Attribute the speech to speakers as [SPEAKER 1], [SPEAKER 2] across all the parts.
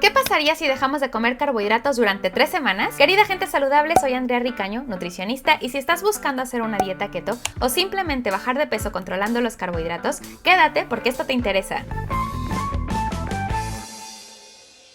[SPEAKER 1] ¿Qué pasaría si dejamos de comer carbohidratos durante 3 semanas? Querida gente saludable, soy Andrea Ricaño, nutricionista, y si estás buscando hacer una dieta keto o simplemente bajar de peso controlando los carbohidratos, quédate porque esto te interesa.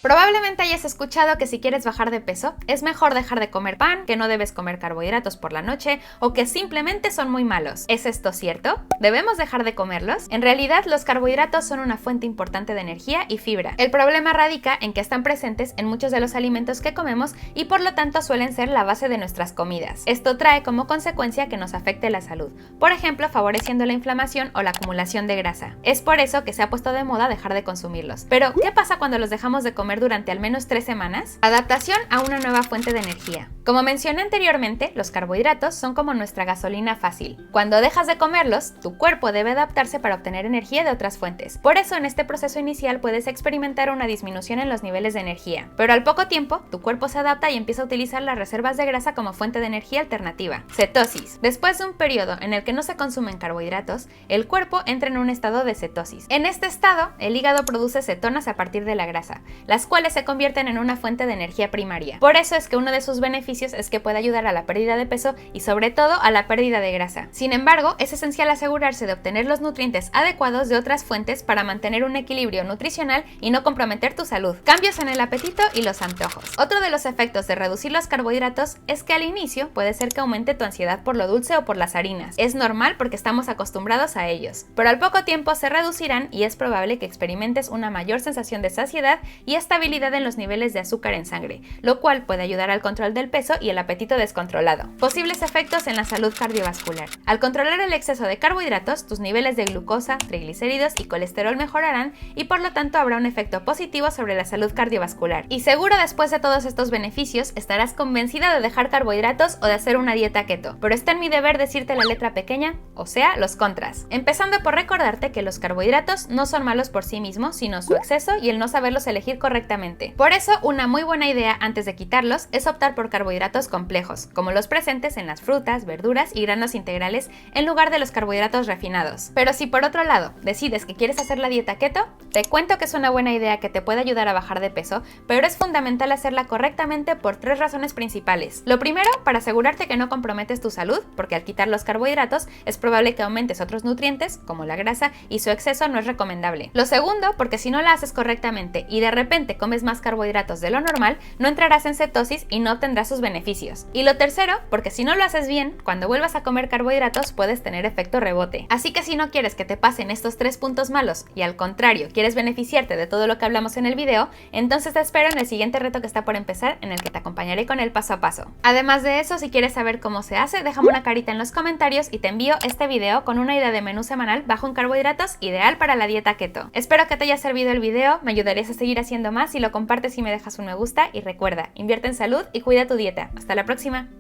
[SPEAKER 1] Probablemente hayas escuchado que si quieres bajar de peso, es mejor dejar de comer pan, que no debes comer carbohidratos por la noche o que simplemente son muy malos. ¿Es esto cierto? ¿Debemos dejar de comerlos? En realidad, los carbohidratos son una fuente importante de energía y fibra. El problema radica en que están presentes en muchos de los alimentos que comemos y por lo tanto suelen ser la base de nuestras comidas. Esto trae como consecuencia que nos afecte la salud, por ejemplo, favoreciendo la inflamación o la acumulación de grasa. Es por eso que se ha puesto de moda dejar de consumirlos. Pero, ¿qué pasa cuando los dejamos de comer durante al menos 3 semanas? Adaptación a una nueva fuente de energía. Como mencioné anteriormente, los carbohidratos son como nuestra gasolina fácil. Cuando dejas de comerlos, tu cuerpo debe adaptarse para obtener energía de otras fuentes. Por eso, en este proceso inicial puedes experimentar una disminución en los niveles de energía. Pero al poco tiempo, tu cuerpo se adapta y empieza a utilizar las reservas de grasa como fuente de energía alternativa. Cetosis. Después de un periodo en el que no se consumen carbohidratos, el cuerpo entra en un estado de cetosis. En este estado, el hígado produce cetonas a partir de la grasa, las cuales se convierten en una fuente de energía primaria. Por eso es que uno de sus beneficios es que puede ayudar a la pérdida de peso y sobre todo a la pérdida de grasa. Sin embargo, es esencial asegurarse de obtener los nutrientes adecuados de otras fuentes para mantener un equilibrio nutricional y no comprometer tu salud. Cambios en el apetito y los antojos. Otro de los efectos de reducir los carbohidratos es que al inicio puede ser que aumente tu ansiedad por lo dulce o por las harinas. Es normal porque estamos acostumbrados a ellos, pero al poco tiempo se reducirán y es probable que experimentes una mayor sensación de saciedad y estabilidad en los niveles de azúcar en sangre, lo cual puede ayudar al control del peso y el apetito descontrolado. Posibles efectos en la salud cardiovascular. Al controlar el exceso de carbohidratos, tus niveles de glucosa, triglicéridos y colesterol mejorarán y por lo tanto habrá un efecto positivo sobre la salud cardiovascular. Y seguro después de todos estos beneficios estarás convencida de dejar carbohidratos o de hacer una dieta keto, pero está en mi deber decirte la letra pequeña, o sea, los contras. Empezando por recordarte que los carbohidratos no son malos por sí mismos, sino su exceso y el no saberlos elegir correctamente. Por eso, una muy buena idea antes de quitarlos es optar por carbohidratos complejos, como los presentes en las frutas, verduras y granos integrales en lugar de los carbohidratos refinados. Pero si por otro lado decides que quieres hacer la dieta keto, te cuento que es una buena idea que te puede ayudar a bajar de peso, pero es fundamental hacerla correctamente por 3 razones principales. Lo primero, para asegurarte que no comprometes tu salud, porque al quitar los carbohidratos es probable que aumentes otros nutrientes, como la grasa, y su exceso no es recomendable. Lo segundo, porque si no la haces correctamente y de repente comes más carbohidratos de lo normal, no entrarás en cetosis y no obtendrás sus beneficios. Y lo tercero, porque si no lo haces bien, cuando vuelvas a comer carbohidratos puedes tener efecto rebote. Así que si no quieres que te pasen estos 3 puntos malos y al contrario, quieres beneficiarte de todo lo que hablamos en el video, entonces te espero en el siguiente reto que está por empezar, en el que te acompañaré con el paso a paso. Además de eso, si quieres saber cómo se hace, déjame una carita en los comentarios y te envío este video con una idea de menú semanal bajo en carbohidratos ideal para la dieta keto. Espero que te haya servido el video, me ayudarías a seguir haciendo más si lo compartes y me dejas un me gusta y recuerda, invierte en salud y cuida tu dieta. Hasta la próxima.